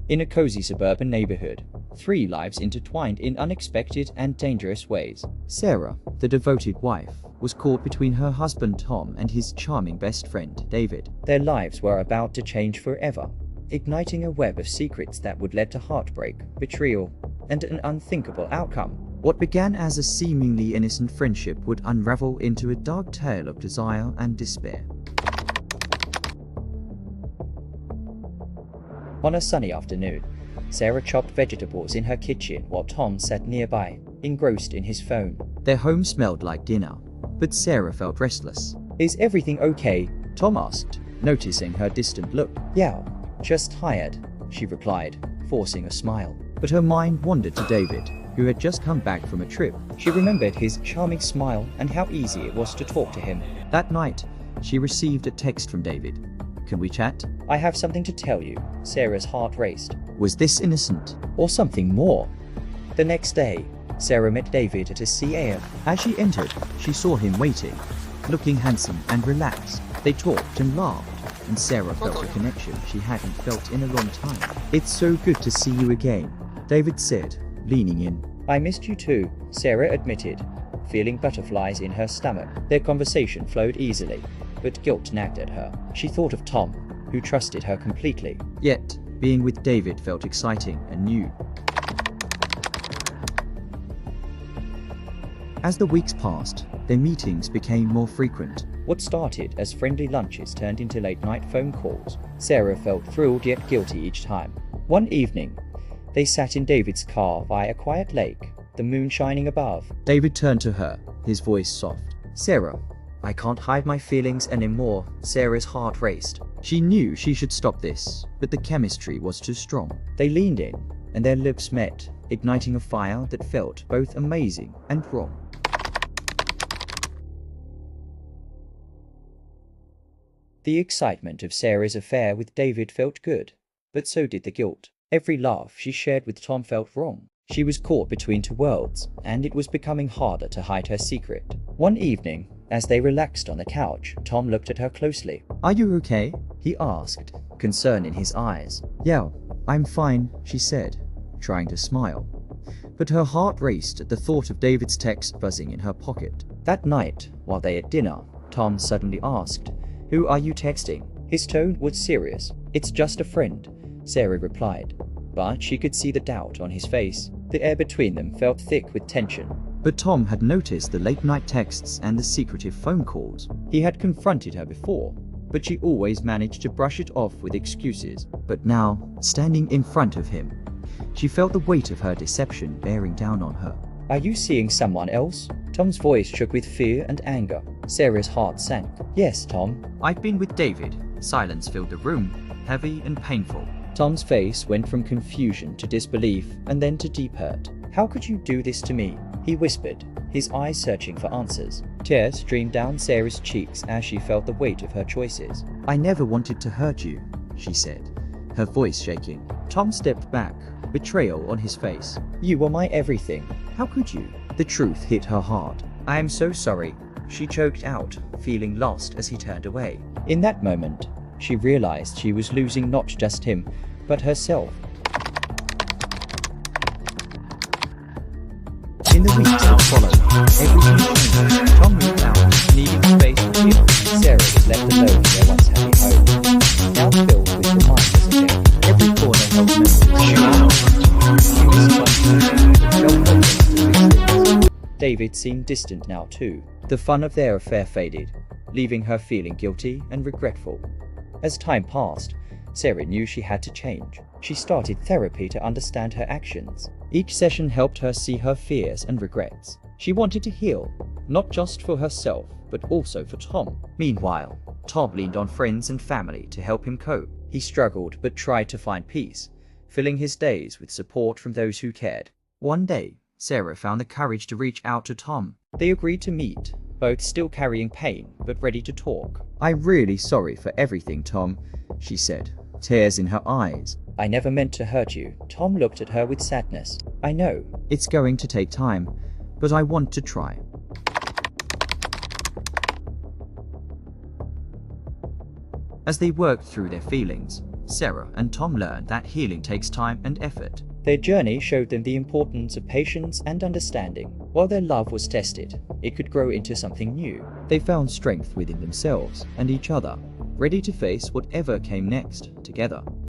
In a cozy suburban neighborhood, three lives intertwined in unexpected and dangerous ways. Sarah, the devoted wife, was caught between her husband Tom and his charming best friend David. Their lives were about to change forever, igniting a web of secrets that would lead to heartbreak, betrayal, and an unthinkable outcome. What began as a seemingly innocent friendship would unravel into a dark tale of desire and despair. On a sunny afternoon, Sarah chopped vegetables in her kitchen while Tom sat nearby, engrossed in his phone. Their home smelled like dinner, but Sarah felt restless. "Is everything okay?" Tom asked, noticing her distant look. "Yeah, just tired," she replied, forcing a smile. But her mind wandered to David, who had just come back from a trip. She remembered his charming smile and how easy it was to talk to him. That night, she received a text from David. "Can we chat? I have something to tell you." Sarah's heart raced. Was this innocent? Or something more? The next day, Sarah met David at a CAF. As she entered, she saw him waiting, looking handsome and relaxed. They talked and laughed, and Sarah felt a connection she hadn't felt in a long time. "It's so good to see you again," David said, leaning in. "I missed you too," Sarah admitted, feeling butterflies in her stomach. Their conversation flowed easily, but guilt nagged at her. She thought of Tom, who trusted her completely. Yet, being with David felt exciting and new. As the weeks passed, their meetings became more frequent. What started as friendly lunches turned into late-night phone calls. Sarah felt thrilled yet guilty each time. One evening, they sat in David's car by a quiet lake, the moon shining above. David turned to her, his voice soft. "Sarah, I can't hide my feelings anymore." Sarah's heart raced. She knew she should stop this, but the chemistry was too strong. They leaned in, and their lips met, igniting a fire that felt both amazing and wrong. The excitement of Sarah's affair with David felt good, but so did the guilt. Every laugh she shared with Tom felt wrong. She was caught between two worlds, and it was becoming harder to hide her secret. One evening, as they relaxed on the couch, Tom looked at her closely. "Are you okay?" he asked, concern in his eyes. "Yeah, I'm fine," she said, trying to smile. But her heart raced at the thought of David's text buzzing in her pocket. That night, while they ate dinner, Tom suddenly asked, "Who are you texting?" His tone was serious. "It's just a friend," Sarah replied, but she could see the doubt on his face. The air between them felt thick with tension. But Tom had noticed the late-night texts and the secretive phone calls. He had confronted her before, but she always managed to brush it off with excuses. But now, standing in front of him, she felt the weight of her deception bearing down on her. "Are you seeing someone else?" Tom's voice shook with fear and anger. Sarah's heart sank. "Yes, Tom. I've been with David." Silence filled the room, heavy and painful. Tom's face went from confusion to disbelief and then to deep hurt. "How could you do this to me?" he whispered, his eyes searching for answers. Tears streamed down Sarah's cheeks as she felt the weight of her choices. "I never wanted to hurt you," she said, her voice shaking. Tom stepped back, betrayal on his face. "You were my everything. How could you?" The truth hit her hard. "I am so sorry," she choked out, feeling lost as he turned away. In that moment, she realized she was losing not just him, but herself. In the weeks that followed, everything changed. Tom moved out, needing space to heal. Sarah was left alone in their once happy home, now filled with reminders of him. Every corner held memories. She missed one thing, felt hopeless to fix things. David seemed distant now too. The fun of their affair faded, leaving her feeling guilty and regretful. As time passed, Sarah knew she had to change. She started therapy to understand her actions. Each session helped her see her fears and regrets. She wanted to heal, not just for herself, but also for Tom. Meanwhile, Tom leaned on friends and family to help him cope. He struggled but tried to find peace, filling his days with support from those who cared. One day, Sarah found the courage to reach out to Tom. They agreed to meet, both still carrying pain but ready to talk. "I'm really sorry for everything, Tom," she said, tears in her eyes. "I never meant to hurt you." Tom looked at her with sadness. "I know. It's going to take time, but I want to try." As they worked through their feelings, Sarah and Tom learned that healing takes time and effort. Their journey showed them the importance of patience and understanding. While their love was tested, it could grow into something new. They found strength within themselves and each other, ready to face whatever came next together.